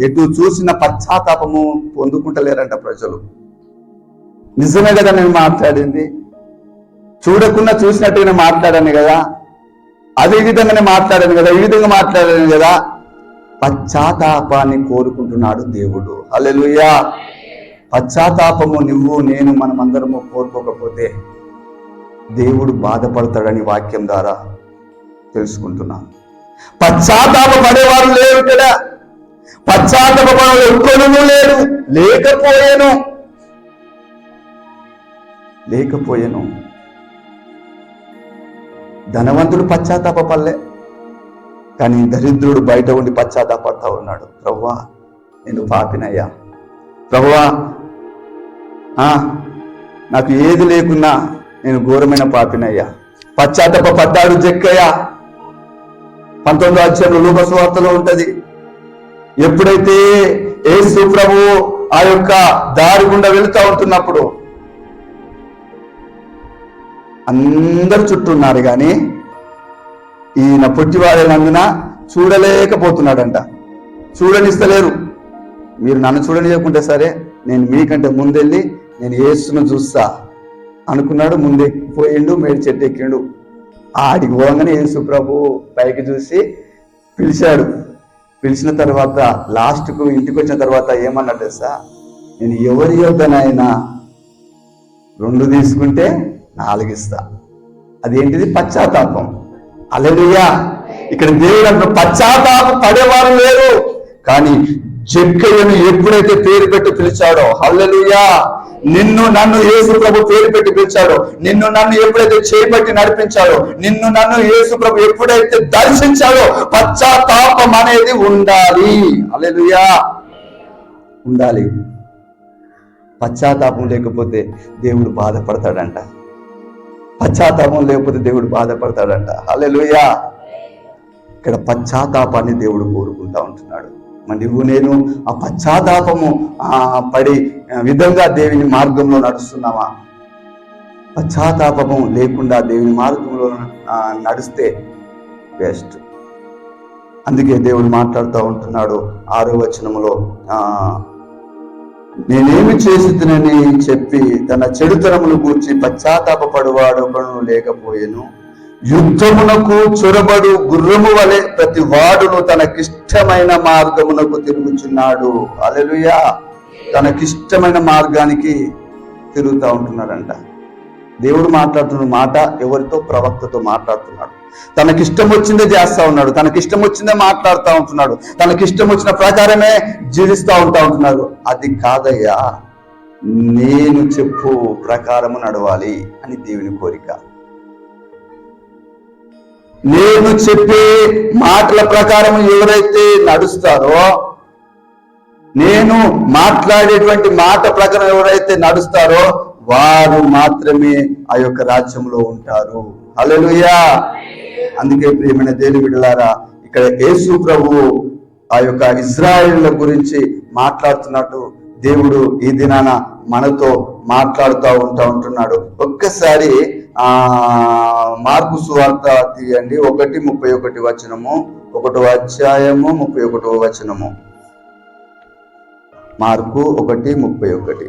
ఎటు చూసిన పశ్చాత్తాపము పొందుకుంటలేరంట ప్రజలు. నిజమే కదా నేను మాట్లాడింది? చూడకుండా చూసినట్టుగానే మాట్లాడాను కదా, అదే విధంగానే మాట్లాడాను కదా, ఈ విధంగా మాట్లాడాను కదా. పశ్చాత్తాపాన్ని కోరుకుంటున్నాడు దేవుడు. హల్లెలూయా. పశ్చాత్తాపము నువ్వు నేను మనమందరము కోరుకోకపోతే దేవుడు బాధపడతాడని వాక్యం ద్వారా తెలుసుకుంటున్నాం. పశ్చాత్తాప పడేవారు లేరు ఇక్కడ. పశ్చాత్తాప పడే ఒక్కరు లేకపోయేను. ధనవంతుడు పశ్చాత్తాప పడలే, కానీ దరిద్రుడు బయట ఉండి పశ్చాత్తాపడతా ఉన్నాడు. ప్రభువా నేను పాపినయ్యా, ప్రభువా నాకు ఏది లేకున్నా నేను ఘోరమైన పాపినయ్యా. పశ్చాత్తాప పడ్డాడు జక్కయ్య. 19వ అధ్యాయంలో లూకా సువార్తలో ఉంటది. ఎప్పుడైతే యేసు ప్రభు ఆ యొక్క దారి గుండా వెళుతూ ఉంటున్నప్పుడు అందరు చుట్టూ ఉన్నారు, కానీ ఈయన పొట్టివాడైనందున చూడలేకపోతున్నాడంట. చూడనిస్తలేరు. మీరు నన్ను చూడనియకుంటే సరే, నేను మీకంటే ముందెళ్ళి నేను యేసును చూస్తా అనుకున్నాడు. ముందే పోయిండు, మేడి చెట్టు ఎక్కిండు. ఆడికి పోగానే యేసు ప్రభు పైకి చూసి పిలిచాడు. పిలిచిన తర్వాత లాస్ట్కు ఇంటికి వచ్చిన తర్వాత ఏమన్నాడు తెలుసా? నేను ఎవరి యొద్దనైనా 2 తీసుకుంటే 4 ఇస్తా. అదేంటిది? పశ్చాత్తాపం. హల్లెలూయా. ఇక్కడ దేవుడు పశ్చాత్తాప పడేవారు లేరు, కానీ జక్కయ్యను ఎప్పుడైతే పేరు పెట్టి పిలిచాడో, హల్లెలూయా, నిన్ను నన్ను యేసు ప్రభు పేరు పెట్టి పిలిచాడో, నిన్ను నన్ను ఎప్పుడైతే చేపట్టి నడిపించాడో, నిన్ను నన్ను యేసు ప్రభు ఎప్పుడైతే దర్శించాడో, పశ్చాత్తాపం అనేది ఉండాలి. హల్లెలూయా. ఉండాలి. పశ్చాత్తాపం లేకపోతే దేవుడు బాధపడతాడంట. పశ్చాత్తాపం లేకపోతే దేవుడు బాధపడతాడంట. హల్లెలూయా. ఇక్కడ పశ్చాత్తాపాన్ని దేవుడు కోరుకుంటా ఉంటున్నాడు. మరి నువ్వు నేను ఆ పశ్చాత్తాపము పడి విధంగా దేవుని మార్గంలో నడుస్తున్నావా? పశ్చాత్తాపము లేకుండా దేవుని మార్గంలో నడిస్తే బెస్ట్. అందుకే దేవుడు మాట్లాడుతూ ఉంటున్నాడు 6వ వచనంలో, నేనేమి చేసినని చెప్పి తన చెడుతనమును గూర్చి పశ్చాత్తాపపడువాడు ఒకడు లేకపోయెను. యుద్ధమునకు చొరబడు గుర్రము వలె ప్రతి వాడును తనకిష్టమైన మార్గమునకు తిరుగుచున్నాడు. హల్లెలూయా. తనకిష్టమైన మార్గానికి తిరుగుతూ ఉంటున్నాడంట. దేవుడు మాట్లాడుతున్న మాట ఎవరితో? ప్రవక్తతో మాట్లాడుతున్నాడు. తనకిష్టం వచ్చిందే చేస్తా ఉన్నాడు, తనకిష్టం వచ్చిందే మాట్లాడుతూ ఉంటున్నాడు, తనకిష్టం వచ్చిన ప్రకారమే జీవిస్తూ ఉంటున్నారు. అది కాదయ్యా, నేను చెప్పు ప్రకారము నడవాలి అని దేవుని కోరిక. నేను చెప్పే మాటల ప్రకారం ఎవరైతే నడుస్తారో, నేను మాట్లాడేటువంటి మాట ప్రకారం ఎవరైతే నడుస్తారో వారు మాత్రమే ఆ యొక్క రాజ్యంలో ఉంటారు. హల్లెలూయా. అందుకే ప్రియమైన దేవుని బిడ్డలారా, ఇక్కడ యేసు ప్రభువు ఆ యొక్క ఇశ్రాయేలుల గురించి మాట్లాడుతున్నట్టు దేవుడు ఈ దినాన మనతో మాట్లాడుతూ ఉంటున్నాడు. ఒక్కసారి మార్కు సువార్త తీయండి, 1:31, 1వ అధ్యాయము 31వ వచనము. మార్కు 1:31.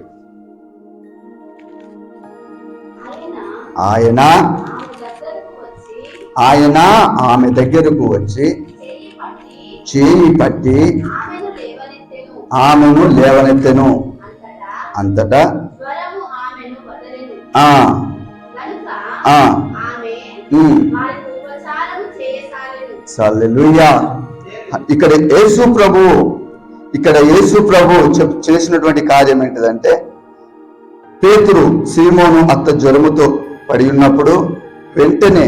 ఆయన ఆమె దగ్గరకు వచ్చి చేయి పట్టి ఆమెను లేవనెత్తెను. అంతటా హల్లెలూయా. ఇక్కడ యేసు ప్రభు చేసినటువంటి కార్యం ఏంటిదంటే, పేతురు సీమోను అత్త జ్వరముతో పడి ఉన్నప్పుడు వెంటనే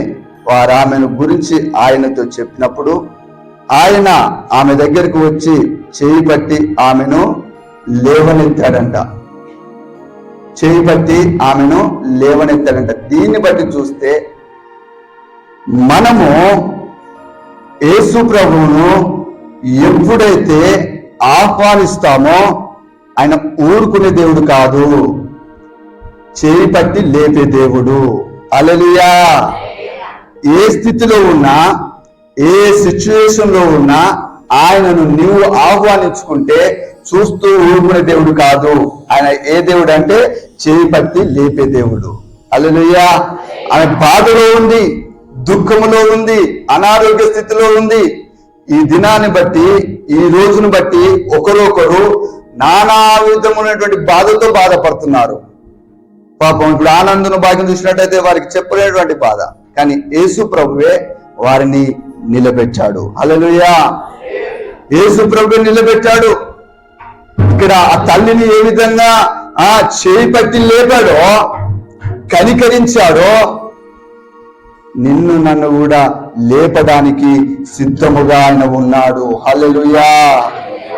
వారు ఆమెను గురించి ఆయనతో చెప్పినప్పుడు ఆయన ఆమె దగ్గరకు వచ్చి చేయి పట్టి ఆమెను లేవనెత్తాడంట. దీన్ని బట్టి చూస్తే మనము యేసు ప్రభువును ఎప్పుడైతే ఆహ్వానిస్తామో ఆయన ఊరుకునే దేవుడు కాదు, చేయి పట్టి లేపే దేవుడు. హల్లెలూయా. ఏ స్థితిలో ఉన్నా, ఏ సిచ్యువేషన్ లో ఉన్నా ఆయనను నీవు ఆహ్వానించుకుంటే చూస్తూ ఊరుకునే దేవుడు కాదు. ఆయన ఏ దేవుడు అంటే చేయి పట్టి లేపే దేవుడు. హల్లెలూయా. ఆమె బాధలో ఉంది, దుఃఖములో ఉంది, అనారోగ్య స్థితిలో ఉంది. ఈ దినాన్ని బట్టి, ఈ రోజును బట్టి ఒకరొకరు నానా విధములైనటువంటి బాధతో బాధపడుతున్నారు. పాపం ఇప్పుడు ఆనందను భాగ్యం చూసినట్టయితే వారికి చెప్పలేనటువంటి బాధ, కానీ యేసు ప్రభువే వారిని నిలబెట్టాడు. హల్లెలూయా. యేసు ప్రభువే నిలబెట్టాడు. ఇక్కడ ఆ తల్లిని ఏ విధంగా చేయి పట్టి లేపాడో, కనికరించాడో, నిన్ను నన్ను కూడా లేపడానికి సిద్ధముగా ఆయన ఉన్నాడు. హల్లెలూయా.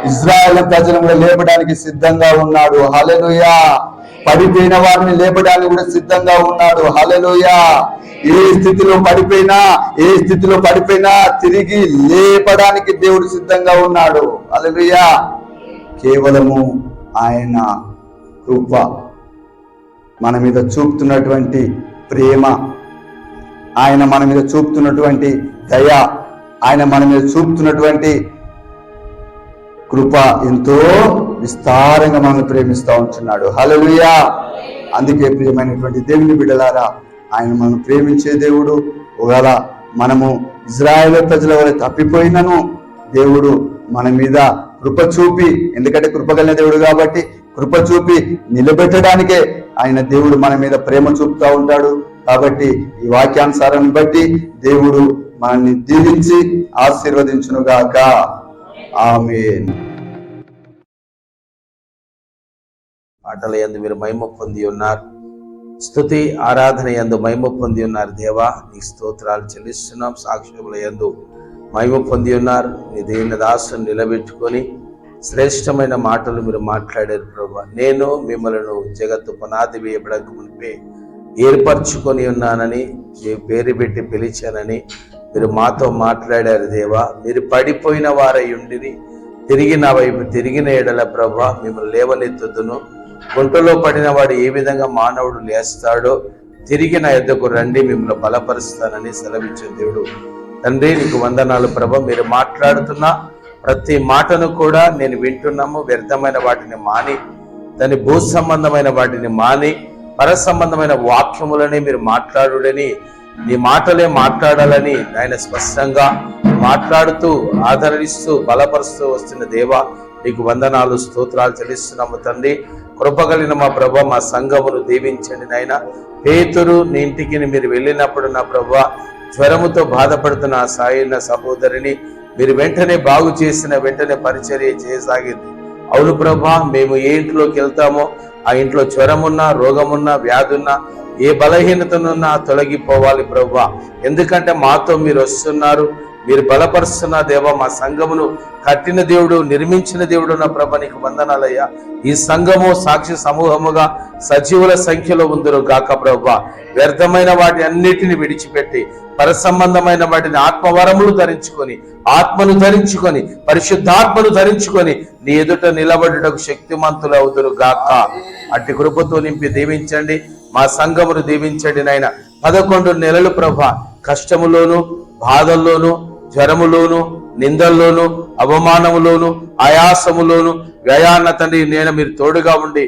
ఇశ్రాయేలు ప్రజలను కూడా లేపడానికి సిద్ధంగా ఉన్నాడు. హల్లెలూయా. పడిపోయిన వారిని లేపడానికి కూడా సిద్ధంగా ఉన్నాడు. హల్లెలూయా. ఏ స్థితిలో పడిపోయినా తిరిగి లేపడానికి దేవుడు సిద్ధంగా ఉన్నాడు. హల్లెలూయా. కేవలము ఆయన కృప, మన మీద చూపుతున్నటువంటి ప్రేమ, ఆయన మన మీద చూపుతున్నటువంటి దయ, ఆయన మన మీద చూపుతున్నటువంటి కృప ఎంతో విస్తారంగా మనల్ని ప్రేమిస్తూ ఉంటున్నాడు. హల్లెలూయా. అందుకే ప్రియమైనటువంటి దేవుని బిడ్డలారా, ఆయన మనం ప్రేమించే దేవుడు. ఒకవేళ మనము ఇశ్రాయేలు ప్రజల వల్ల తప్పిపోయినను దేవుడు మన మీద కృప చూపి, ఎందుకంటే కృప కలిగిన దేవుడు కాబట్టి కృప చూపి నిలబెట్టడానికే ఆయన దేవుడు మన మీద ప్రేమ చూపుతూ ఉంటాడు. కాబట్టి ఈ వాక్యానుసారాన్ని బట్టి దేవుడు మనల్ని దీవించి ఆశీర్వదించునుగాక. ఆమేన్. పాటల యందు మీరు మహిమ పొంది ఉన్నారు, స్తుతి ఆరాధన యందు మహిమ పొంది ఉన్నారు. దేవా నీ స్తోత్రాలు చెల్లిస్తున్నాం. సాక్ష్యముల యందు మహిమ పొంది ఉన్నారు. నీ దేవుని దాసుని నిలబెట్టుకొని శ్రేష్టమైన మాటలు మీరు మాట్లాడారు ప్రభువా. నేను మిమ్మల్ని జగత్తు పునాది వేయబడక మునిపే ఏర్పరచుకొని ఉన్నానని, మీ పేరు పెట్టి పిలిచానని మీరు మాతో మాట్లాడారు దేవా. మీరు పడిపోయిన వారై ఉండిని తిరిగి నా వైపు తిరిగిన ఎడల ప్రభువా మిమ్మల్ని లేవనెత్తుదును. గుంటలో పడిన వాడు ఏ విధంగా మానవుడు లేస్తాడో తిరిగి నా యొద్దకు రండి, మిమ్మల్ని బలపరుస్తానని సెలవిచ్చే దేవుడు. తండ్రి నీకు వందనాలు ప్రభా. మీరు మాట్లాడుతున్న ప్రతి మాటను కూడా నేను వింటున్నాము. వ్యర్థమైన వాటిని మాని, దాని భూ సంబంధమైన వాటిని మాని, పర సంబంధమైన వాక్యములని మీరు మాట్లాడుడని, నీ మాటలే మాట్లాడాలని ఆయన స్పష్టంగా మాట్లాడుతూ ఆదరిస్తూ బలపరుస్తూ వస్తున్న దేవా నీకు వందనాలు స్తోత్రాలు చెల్లిస్తున్నాము తండ్రి. కృపగలిగిన మా ప్రభా మా సంఘమును దీవించండి నాయన. పేతురు నీ ఇంటికి మీరు వెళ్ళినప్పుడు నా ప్రభా జ్వరముతో బాధపడుతున్న ఆ సాయిన సహోదరిని మీరు వెంటనే బాగు చేసిన వెంటనే పరిచర్య చేయసాగింది. అవును ప్రభా, మేము ఏ ఇంట్లోకి వెళ్తామో ఆ ఇంట్లో జ్వరమున్నా, రోగమున్నా, వ్యాధున్నా, ఏ బలహీనతనున్నా తొలగిపోవాలి ప్రభా. ఎందుకంటే మాతో మీరు వస్తున్నారు, మీరు బలపరుస్తున్న దేవా. మా సంఘమును కట్టిన దేవుడు, నిర్మించిన దేవుడు నా ప్రభ, నీకు వందనాలయ్యా. ఈ సంఘము సాక్షి సమూహముగా సజీవుల సంఖ్యలో ఉందరు గాక ప్రభా. వ్యర్థమైన వాటి అన్నిటిని విడిచిపెట్టి పరసంబంధమైన వాటిని ఆత్మవరములు ధరించుకొని, ఆత్మను ధరించుకొని, పరిశుద్ధాత్మను ధరించుకొని నీ ఎదుట నిలబడుటకు శక్తిమంతులు అవుదురు గాక. అట్టి కృపతో నింపి దీవించండి, మా సంఘమును దీవించండి నాయన. 11 నెలలు ప్రభా కష్టములోను, బాధల్లోను, జ్వరములోను, నిందల్లోను, అవమానములోను, ఆయాసములోను, వ్యయాన్న తండ్రి నేను మీరు తోడుగా ఉండి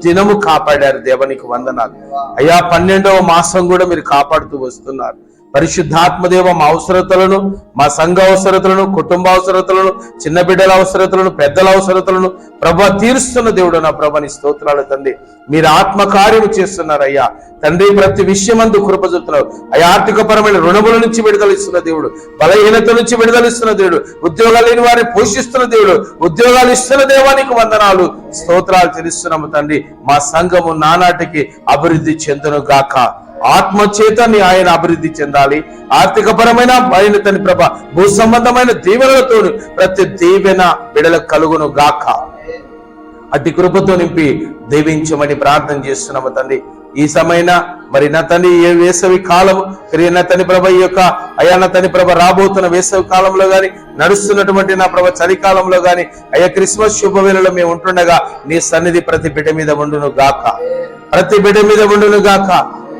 దినము కాపాడారు దేవానికి వందనాలు అయ్యా. 12వ మాసం కూడా మీరు కాపాడుతూ వస్తున్నారు. పరిశుద్ధాత్మదేవ మా అవసరతలను, మా సంఘ అవసరతలను, కుటుంబ అవసరతలను, చిన్న బిడ్డల అవసరతలను, పెద్దల అవసరతలను ప్రభా తీరుస్తున్న దేవుడు నా ప్రభా, నీ స్తోత్రాలు తండ్రి. మీరు ఆత్మకార్యము చేస్తున్నారు అయ్యా తండ్రి. ప్రతి విషయమందు కృప చూపుతున్నారు అయ్యా. ఆర్థికపరమైన రుణముల నుంచి విడుదలిస్తున్న దేవుడు, బలహీనత నుంచి విడుదలిస్తున్న దేవుడు, ఉద్యోగాలు లేని వారిని పోషిస్తున్న దేవుడు, ఉద్యోగాలు ఇస్తున్న దేవానికి వందనాలు, స్తోత్రాలు చెల్లిస్తున్నాము తండ్రి. మా సంఘము నానాటికి అభివృద్ధి చెందును గాక. ఆత్మచేతని ఆయన అభివృద్ధి చెందాలి. ఆర్థిక పరమైన బయలుతని ప్రభ, భూ సంబంధమైన దీవెనలతో ప్రతి దీవెన బిడలకు కలుగును గాక. అట్టి కృపతో నింపి దీవించమని ప్రార్థన చేస్తున్నాము తండ్రి. ఈ సమయన మరి నా తండ్రి ఏ వేసవి కాలము నా తండ్రి ప్రభ, ఈ యొక్క అయ్యా నా తండ్రి ప్రభ రాబోతున్న వేసవి కాలంలో గాని, నడుస్తున్నటువంటి నా ప్రభ చలికాలంలో గాని అయ్యా క్రిస్మస్ శుభవేళలో మేము ఉంటుండగా నీ సన్నిధి ప్రతి బిడ్డ మీద ఉండును గాక, ప్రతి బిడ్డ మీద ఉండును గాక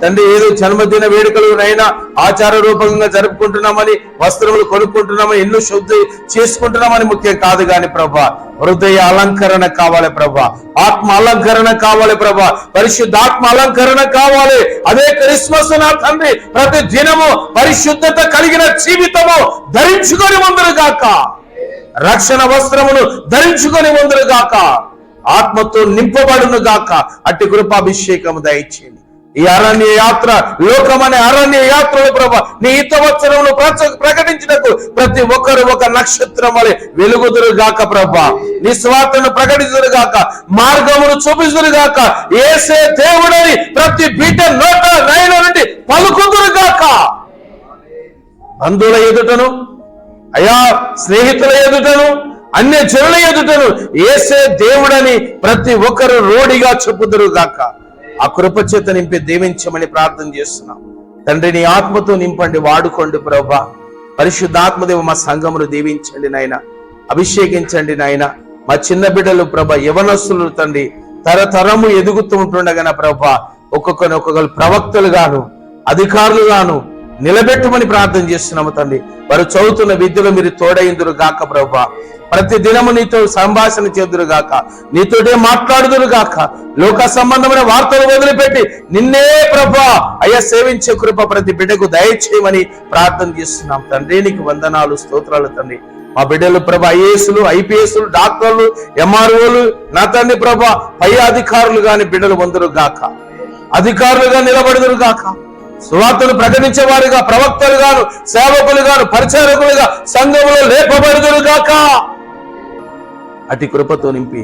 తండ్రి. ఏదో జన్మదిన వేడుకలు అయినా ఆచార రూపంగా జరుపుకుంటున్నామని, వస్త్రములు కొనుక్కుంటున్నామని, ఇల్లు శుద్ధి చేసుకుంటున్నామని ముఖ్యం కాదు గాని ప్రభా, హృదయ అలంకరణ కావాలి ప్రభా, ఆత్మ అలంకరణ కావాలి ప్రభా, పరిశుద్ధాత్మ అలంకరణ కావాలి. అదే క్రిస్మస్ నా తండ్రి. ప్రతి దినము పరిశుద్ధత కలిగిన జీవితము ధరించుకొని ముందురు గాక, రక్షణ వస్త్రమును ధరించుకొని ముందురు గాక, ఆత్మతో నింపబడును గాక. అట్టి కృపాభిషేకము దయచేయండి. ఈ అరణ్య యాత్ర, లోకమనే అరణ్య యాత్రలో ప్రభా నీ హితవచనమును ప్రకటించినకు ప్రతి ఒక్కరు ఒక నక్షత్రం వలె వెలుగుదురు గాక ప్రభా. నీ స్వార్థను ప్రకటించుదురు గాక, మార్గమును చూపిస్తురు గాక. యేసే దేవుడని ప్రతి బిడ్డ నోట నైల నుండి పలుకుదురు గాక. బంధువుల ఎదుటను అయా స్నేహితుల ఎదుటను, అన్య జనుల ఎదుటను యేసే దేవుడని ప్రతి ఒక్కరు రోడిగా చెప్పుదురు గాక. ఆ కృపచేత నింపి దీవించమని ప్రార్థన చేస్తున్నాం తండ్రి. నీ ఆత్మతో నింపండి, వాడుకోండి ప్రభా. పరిశుద్ధాత్మదేవ మా సంఘమును దీవించండి నాయన, అభిషేకించండి నాయన. మా చిన్న బిడ్డలు ప్రభ, యవనస్తులు తండ్రి తరతరము ఎదుగుతూ ఉంటుండగా ప్రభా ఒక్కొక్కరు ప్రవక్తలు గాను, అధికారులు గాను నిలబెట్టమని ప్రార్థన చేస్తున్నాము తండ్రి. వారు చదువుతున్న విద్యలో మీరు తోడైందురు గాక ప్రభా. ప్రతి దినము నీతో సంభాషణ చేదురు గాక, నీతోటే మాట్లాడుదురు గాక. లోక సంబంధమైన వార్తలు వదిలిపెట్టి నిన్నే ప్రభా అయ్యా సేవించే కృప ప్రతి బిడ్డకు దయచేయమని ప్రార్థన చేస్తున్నాం తండ్రి. నీకు వందనాలు, స్తోత్రాలు తండ్రి. మా బిడ్డలు ప్రభ ఐఏఎస్లు, ఐపీఎస్లు, డాక్టర్లు, ఎంఆర్ఓలు నా తండ్రి ప్రభ, పై అధికారులు గాని బిడ్డలు వందరు గాక, అధికారులుగా నిలబడుదురు గాక. సువార్తను ప్రకటించే వారుగా, ప్రవక్తలు గాను, సేవకులు గాను, పరిచారకులుగా సంఘములో లేపబడుదురు గాక. అతి కృపతో నింపి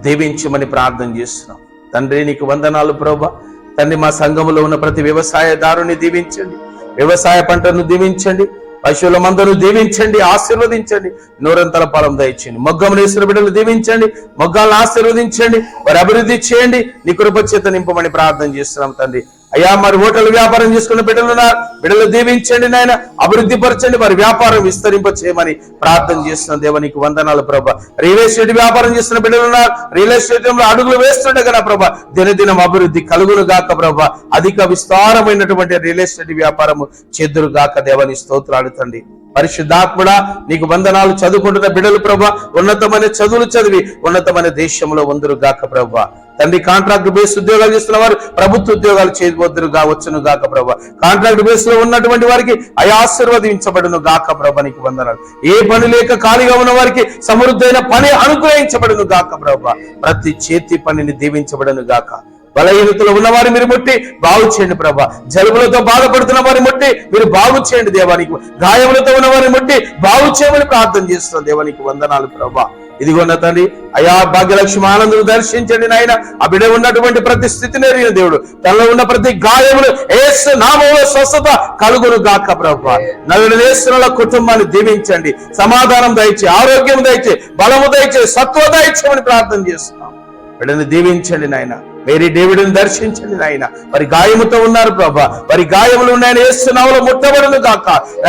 దీవించమని ప్రార్థన చేస్తున్నాం తండ్రి. నీకు వందనాలు ప్రభా. తండ్రి మా సంఘములో ఉన్న ప్రతి వ్యవసాయదారుని దీవించండి, వ్యవసాయ పంటను దీవించండి, పశువుల మందను దీవించండి, ఆశీర్వదించండి, నూరంతల ఫలం దయచేయండి. మొగ్గమును వేసిన బిడ్డలు దీవించండి, మొగ్గాలను ఆశీర్వదించండి, వారి అభివృద్ధి చేయండి. నీ కృపచేత నింపమని ప్రార్థన చేస్తున్నాం తండ్రి. అయ్యా మరి హోటల్ వ్యాపారం చేసుకున్న బిడ్డలు దీవించండి నాయన, అభివృద్ధి పరచండి, వారి వ్యాపారం విస్తరింప చేయమని ప్రార్థన చేస్తున్న దేవ నీకు వందనాలు ప్రభా. రియల్ ఎస్టేట్ వ్యాపారం చేస్తున్న బిడ్డలున్నారు, రియల్ ఎస్టేట్ లో అడుగులు వేస్తుండగా నా ప్రభా దినదినం అభివృద్ధి కలుగును గాక ప్రభా. అధిక విస్తారమైనటువంటి రియల్ ఎస్టేట్ వ్యాపారము చెద్దురు గాక దేవని స్తోత్రాలు తండ్రి. పరిశుద్ధాత్ముడా నీకు వందనాలు. చదువుకుంటున్న బిడ్డలు ప్రభా ఉన్నతమైన చదువులు చదివి ఉన్నతమైన దేశంలో వందరు గాక ప్రభా. తండ్రి కాంట్రాక్ట్ బేస్ ఉద్యోగాలు చేస్తున్న వారు ప్రభుత్వ ఉద్యోగాలు చేయవద్దురు వచ్చును గాక ప్రభా. కాంట్రాక్ట్ బేస్ లో ఉన్నటువంటి వారికి ఆశీర్వదించబడును గాక ప్రభా. నీకు వందనాలు. ఏ పని లేక ఖాళీగా ఉన్న వారికి సమృద్ధైన పని అనుగ్రహించబడును గాక ప్రభా. ప్రతి చేతి పనిని దీవించబడును గాక. బలహీనతలో ఉన్న వారిని మీరు ముట్టి బాగు చేయండి ప్రభా. జలుబులతో బాధపడుతున్న వారిని ముట్టి మీరు బాగు చేయండి దేవానికి. గాయములతో ఉన్న వారిని ముట్టి బాగు చేయమని ప్రార్థన చేస్తున్నాం దేవానికి వందనాలు ప్రభా. ఇదిగోన్న తండ్రి అయా భాగ్యలక్ష్మి ఆనందం దర్శించండి నాయన. ఆ బిడ్డ ఉన్నటువంటి ప్రతి స్థితిని ఎరిగిన దేవుడు, తనలో ఉన్న ప్రతి గాయములు యేసు నామములో స్వస్థత కలుగును గాక ప్రభా. నలుగురు కుటుంబాన్ని దీవించండి, సమాధానం దయచే, ఆరోగ్యం దయచే, బలము దయచే, సత్వ దయచేయమని ప్రార్థన చేస్తున్నాం. బిడ్డని దీవించండి నాయన. మేరీ డేవిడ్ని దర్శించండి నాయన. వారి గాయముతో ఉన్నారు ప్రభా, వారి గాయములు ఉన్నాయని యేసు నామములో ముట్టబడును గాక,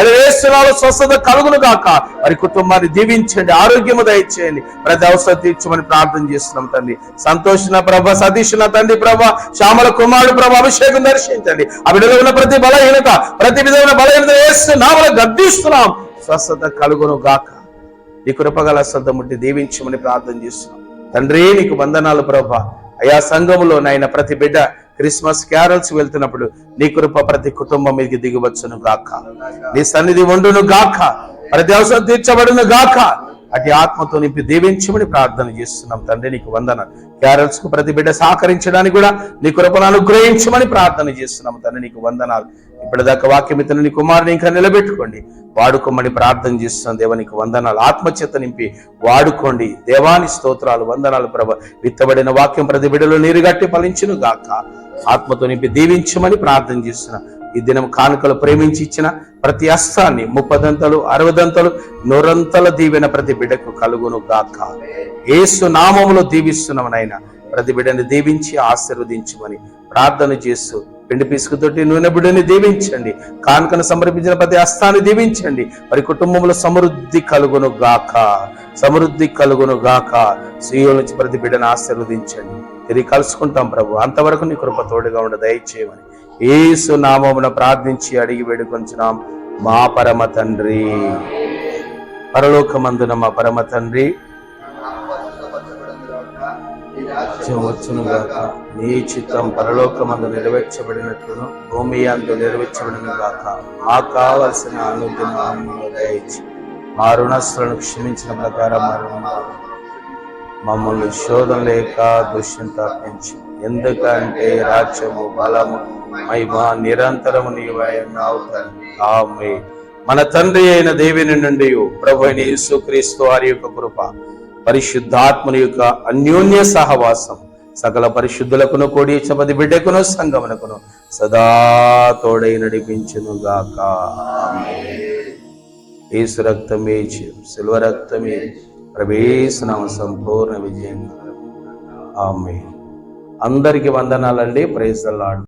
యేసు నామములో స్వస్థత కలుగును గాక. వారి కుటుంబాన్ని దీవించండి, ఆరోగ్యము దయచేయండి, ప్రతి అవసరం తీర్చమని ప్రార్థన చేస్తున్నాం తండ్రి. సంతోషణ ప్రభ, సతీషణ తండ్రి ప్రభ, శ్యామల కుమారుడు ప్రభ, అభిషేకం దర్శించండి. ఆ బిడ్డలో ఉన్న ప్రతి బలహీనత, ప్రతి విధమైన బలహీనత యేసు నామములో గద్దిస్తున్నాం, స్వస్థత కలుగును గాక. నీ కృపగల శ్రద్ధ ముట్టి దీవించమని ప్రార్థన చేస్తున్నాం తండ్రి. నీకు వందనాలు ప్రభా. అయా సంఘములో నాయన ప్రతి బిడ్డ క్రిస్మస్ క్యారల్స్ వెళ్తున్నప్పుడు నీ కృప ప్రతి కుటుంబం మీదకి దిగవచ్చును గాక, నీ సన్నిధి ఉండును గాక, ప్రతి అవసరం తీర్చబడును గాక. అటు ఆత్మతో నింపి దీవించమని ప్రార్థన చేస్తున్నాం తండ్రి. నీకు వందనాలు. క్యారల్స్ కు ప్రతి బిడ్డ సహకరించడానికి కూడా నీ కృపను అనుగ్రహించమని ప్రార్థన చేస్తున్నాం తండ్రి. నీకు వందనాలు. ఇప్పటిదాకా వాక్యమిత్రుని నీ కుమారుని ఇంకా నిలబెట్టుకోండి, వాడుకోమని ప్రార్థన చేస్తున్నాం దేవా. నీకు వందనాలు. ఆత్మచేత నింపి వాడుకోండి దేవాని స్తోత్రాలు, వందనాలు ప్రభ. విత్తబడిన వాక్యం ప్రతి బిడ్డలో నీరుగట్టి ఫలించును గాక. ఆత్మతో నింపి దీవించమని ప్రార్థన చేస్తున్నా. ఈ దినం కానుకలు ప్రేమించి ఇచ్చిన ప్రతి అస్త్రాన్ని 30 60 100 దీవెన ప్రతి బిడ్డకు కలుగును గాక. యేసు నామములో దీవిస్తున్నాం నాయన. ప్రతి బిడ్డని దీవించి ఆశీర్వదించమని ప్రార్థన చేస్తూ పిండి పిసుకుతోటి నూనె బిడ్డని దీవించండి. కానుకను సమర్పించిన ప్రతి హస్తాన్ని దీవించండి. మరి కుటుంబంలో సమృద్ధి కలుగును గాక, సమృద్ధి కలుగును గాక. సీయోల నుంచి ప్రతి బిడ్డను ఆశీర్వదించండి. తిరిగి కలుసుకుంటాం ప్రభు. అంతవరకు నీ కృప తోడుగా ఉండ దయచేయమని యేసు నామమున ప్రార్థించి అడిగి వేడుకొంచున్నాం మా పరమ తండ్రి. పరలోకమందున మా పరమ తండ్రి, వచ్చును గాక. నీ చిత్తం పరలోకమందు నెరవేర్చబడినట్లును భూమి అందు నెరవేర్చబడిన గాక. మాకు కావలసిన అనుదినము దయచి మా రుణస్తులను క్షమించిన ప్రకారం మమ్మల్ని శోధన లేక దుష్యం తప్పించు. ఎందుకంటే రాజ్యము, బలము, మహిమ నిరంతరము నీవైనావు తండ్రి. ఆమేన్. మన తండ్రి అయిన దేవుని నుండి ప్రభు అయిన యేసుక్రీస్తు వారి యొక్క కృప, పరిశుద్ధాత్మని యొక్క అన్యోన్య సహవాసం సకల పరిశుద్ధులకును కూడి ప్రతి బిడ్డకును సంగమునకును సదా తోడై నడిపించును గాక. యేసు రక్తమే సిల్వ రక్తమే ప్రవేశనామ సంపూర్ణ విజయం. ఆమేన్. అందరికి వందనాలండి. Praise the lord.